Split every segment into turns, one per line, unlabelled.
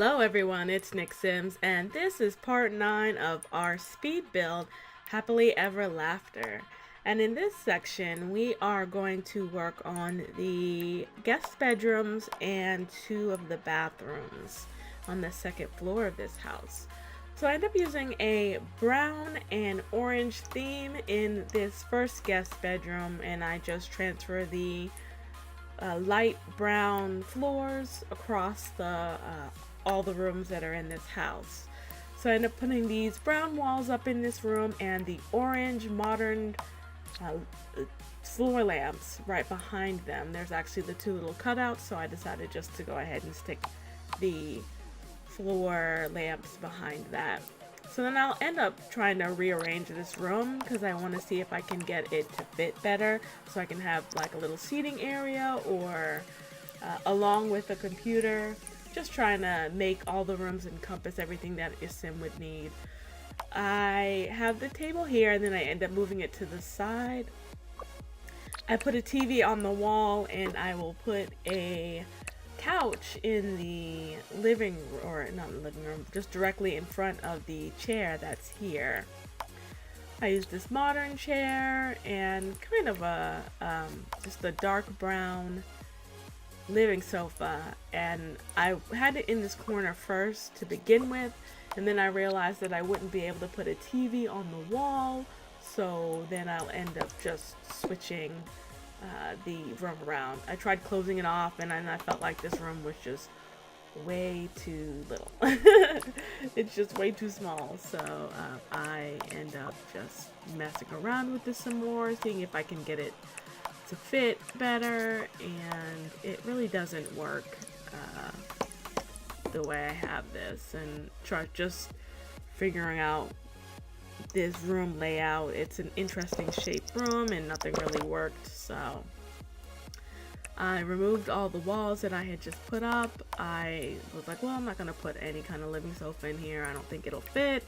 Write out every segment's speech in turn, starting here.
Hello everyone, it's Nick Sims, and this is part 9 of our speed build, Happily Ever Laughter. And in this section, we are going to work on the guest bedrooms and 2 of the bathrooms on the second floor of this house. So I end up using a brown and orange theme in this first guest bedroom, and I just transfer the light brown floors across the all the rooms that are in this house. So I end up putting these brown walls up in this room and the orange modern floor lamps right behind them. There's actually the 2 little cutouts, so I decided just to go ahead and stick the floor lamps behind that. So then I'll end up trying to rearrange this room because I want to see if I can get it to fit better, so I can have like a little seating area or along with a computer. Just trying to make all the rooms encompass everything that a sim would need. I have the table here and then I end up moving it to the side. I put a TV on the wall and I will put a couch in the living room, or not the living room, just directly in front of the chair that's here. I used this modern chair and kind of a just a dark brown living sofa, and I had it in this corner first to begin with, and then I realized that I wouldn't be able to put a TV on the wall, so then I'll end up just switching the room around. I tried closing it off and I felt like this room was just way too little. It's just way too small, so I end up just messing around with this some more, seeing if I can get it to fit better, and it really doesn't work the way I have this, and try just figuring out this room layout. It's an interesting shaped room and nothing really worked, so I removed all the walls that I had just put up. I was like, well, I'm not gonna put any kind of living sofa in here, I don't think it'll fit.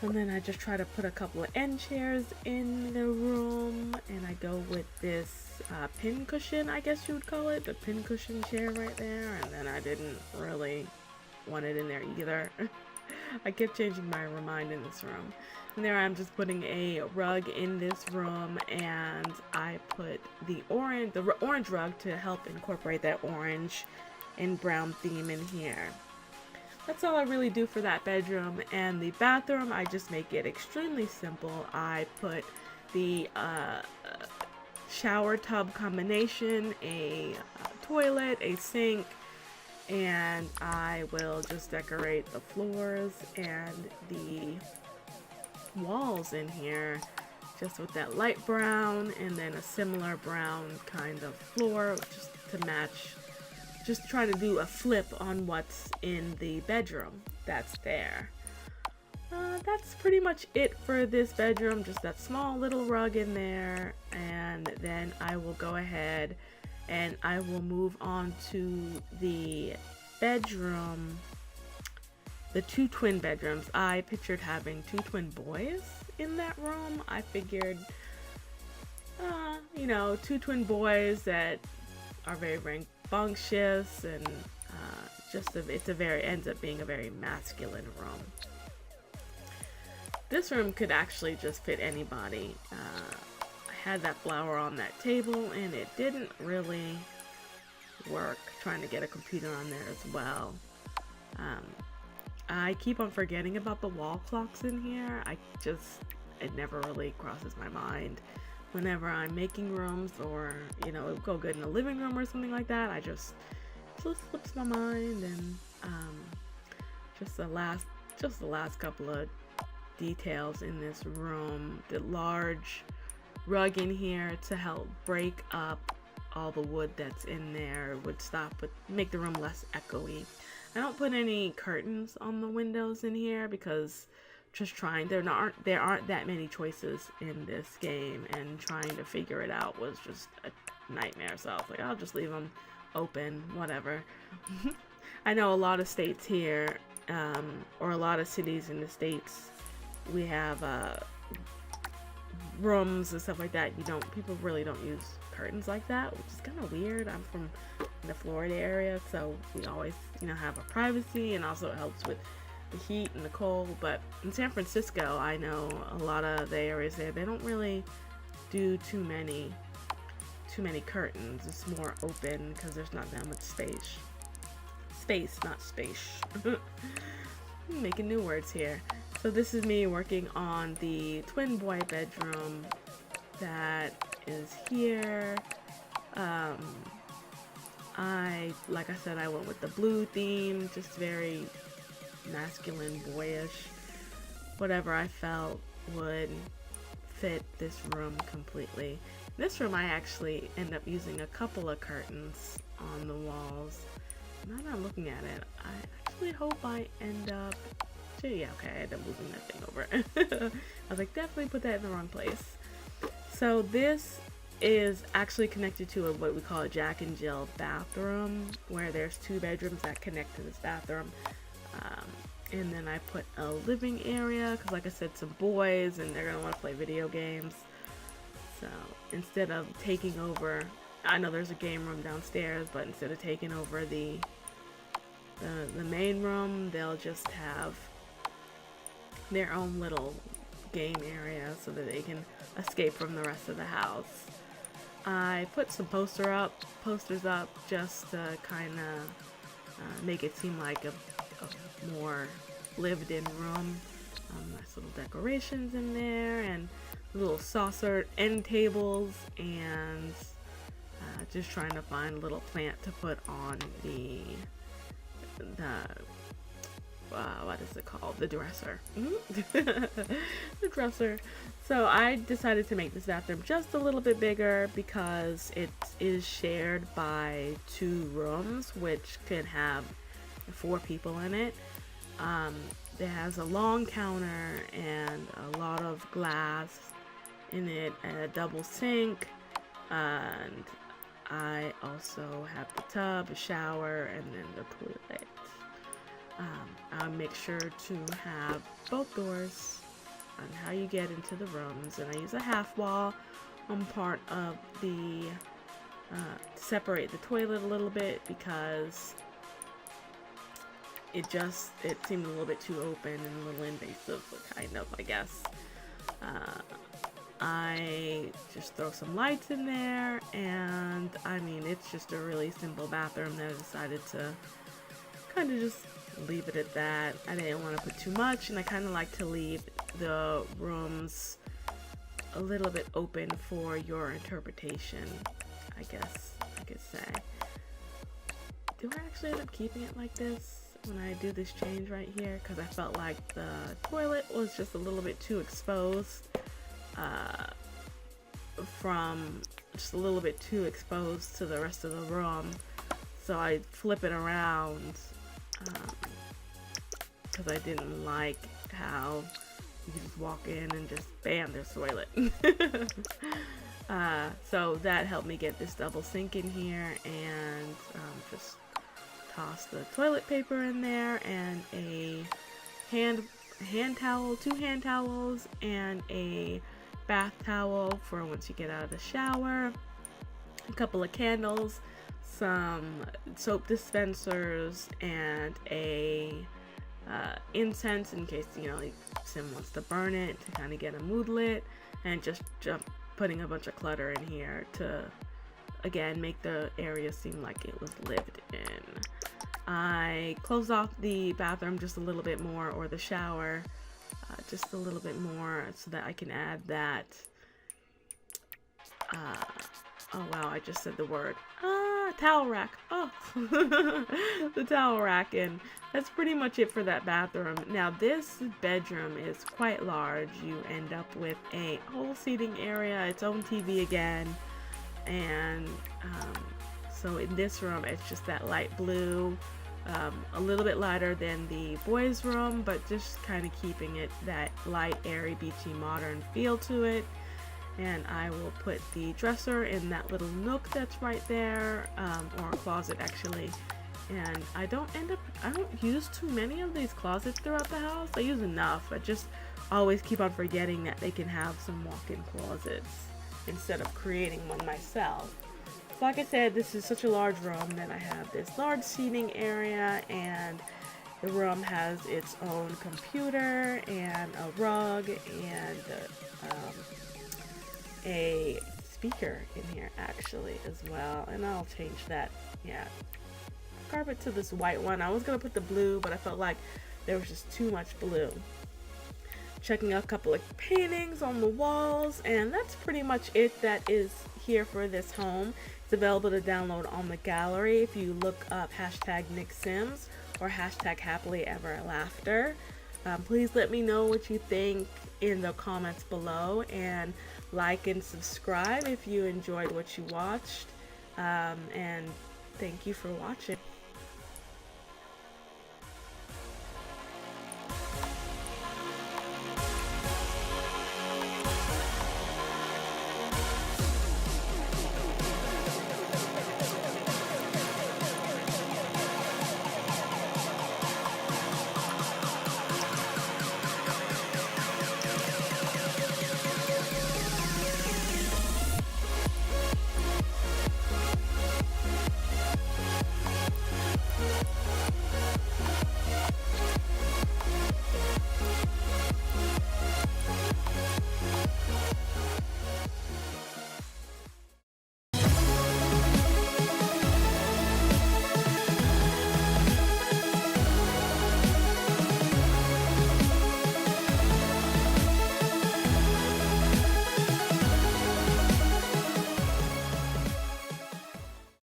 And then I just try to put a couple of end chairs in the room, and I go with this pin cushion, I guess you would call it, the pin cushion chair right there, and then I didn't really want it in there either. I kept changing my mind in this room. And there I'm just putting a rug in this room, and I put the orange rug to help incorporate that orange and brown theme in here. That's all I really do for that bedroom. And the bathroom, I just make it extremely simple. I put the shower tub combination, a toilet, a sink, and I will just decorate the floors and the walls in here just with that light brown, and then a similar brown kind of floor just to match. Just try to do a flip on what's in the bedroom that's there. That's pretty much it for this bedroom, just that small little rug in there, and then I will go ahead and I will move on to the bedroom, the 2 twin bedrooms. I pictured having 2 twin boys in that room. I figured, you know, 2 twin boys that are very rambunctious, and ends up being a very masculine room. This room could actually just fit anybody. I had that flower on that table and it didn't really work trying to get a computer on there as well. I keep on forgetting about the wall clocks in here. It never really crosses my mind. Whenever I'm making rooms, or you know, it would go good in a living room or something like that, it just slips my mind. And just the last couple of details in this room, the large rug in here to help break up all the wood that's in there, would make the room less echoey. I don't put any curtains on the windows in here because there aren't that many choices in this game, and trying to figure it out was just a nightmare. So I was like, I'll just leave them open, whatever. I know a lot of states here, or a lot of cities in the States, we have rooms and stuff like that, people really don't use curtains like that, which is kind of weird. I'm from the Florida area, so we always, have our privacy, and also it helps with the heat and the cold. But in San Francisco, I know a lot of the areas there, they don't really do too many curtains. It's more open because there's not that much space, not space. I'm making new words here. So this is me working on the twin boy bedroom that is here. Like I said, I went with the blue theme, just very masculine, boyish, whatever I felt would fit this room completely. This room, I actually end up using a couple of curtains on the walls. Now that I'm looking at it, I actually hope I end up... Yeah, okay, I ended up moving that thing over. I was like, definitely put that in the wrong place. So this is actually connected to what we call a Jack and Jill bathroom, where there's 2 bedrooms that connect to this bathroom. And then I put a living area, because like I said, some boys, and they're going to want to play video games. So instead of taking over, I know there's a game room downstairs, but instead of taking over the main room, they'll just have their own little game area so that they can escape from the rest of the house. I put some posters up just to kind of make it seem like a more lived-in room. Nice little decorations in there, and little saucer end tables, and just trying to find a little plant to put on the what is it called? The dresser. The dresser. So I decided to make this bathroom just a little bit bigger because it is shared by 2 rooms, which can have 4 people in it. It has a long counter and a lot of glass in it, and a double sink, and I also have the tub, a shower, and then the toilet. I'll make sure to have both doors on how you get into the rooms, and I use a half wall on part of the to separate the toilet a little bit, because it seemed a little bit too open and a little invasive, kind of, I guess. I just throw some lights in there, and I mean, it's just a really simple bathroom that I decided to kind of just leave it at that. I didn't want to put too much, and I kind of like to leave the rooms a little bit open for your interpretation, I guess I could say. Do I actually end up keeping it like this when I do this change right here? Because I felt like the toilet was just a little bit too exposed, to the rest of the room. So I flip it around, because I didn't like how you just walk in and just bam, there's toilet. So that helped me get this double sink in here, and just toss the toilet paper in there, and a hand towel, 2 hand towels, and a bath towel for once you get out of the shower, a couple of candles, some soap dispensers, and a incense in case like Sim wants to burn it to kind of get a mood lit, and just putting a bunch of clutter in here to again make the area seem like it was lived in. I closed off the bathroom just a little bit more, or the shower just a little bit more, so that I can add that oh wow, I just said the word towel rack. Oh the towel rack, and that's pretty much it for that bathroom. Now this bedroom is quite large. You end up with a whole seating area, its own TV again, and so in this room it's just that light blue, a little bit lighter than the boys' room, but just kind of keeping it that light, airy, beachy, modern feel to it. And I will put the dresser in that little nook that's right there, or a closet actually. And I don't use too many of these closets throughout the house. I use enough. I just always keep on forgetting that they can have some walk-in closets instead of creating one myself. So like I said, this is such a large room. Then I have this large seating area, and the room has its own computer and a rug and a speaker in here actually as well. And I'll change that, yeah, carpet to this white one. I was gonna put the blue, but I felt like there was just too much blue. Checking a couple of paintings on the walls, and that's pretty much it that is here for this home. It's available to download on the gallery if you look up hashtag Nick Sims or hashtag happily ever after. Please let me know what you think in the comments below, and like and subscribe if you enjoyed what you watched. And thank you for watching.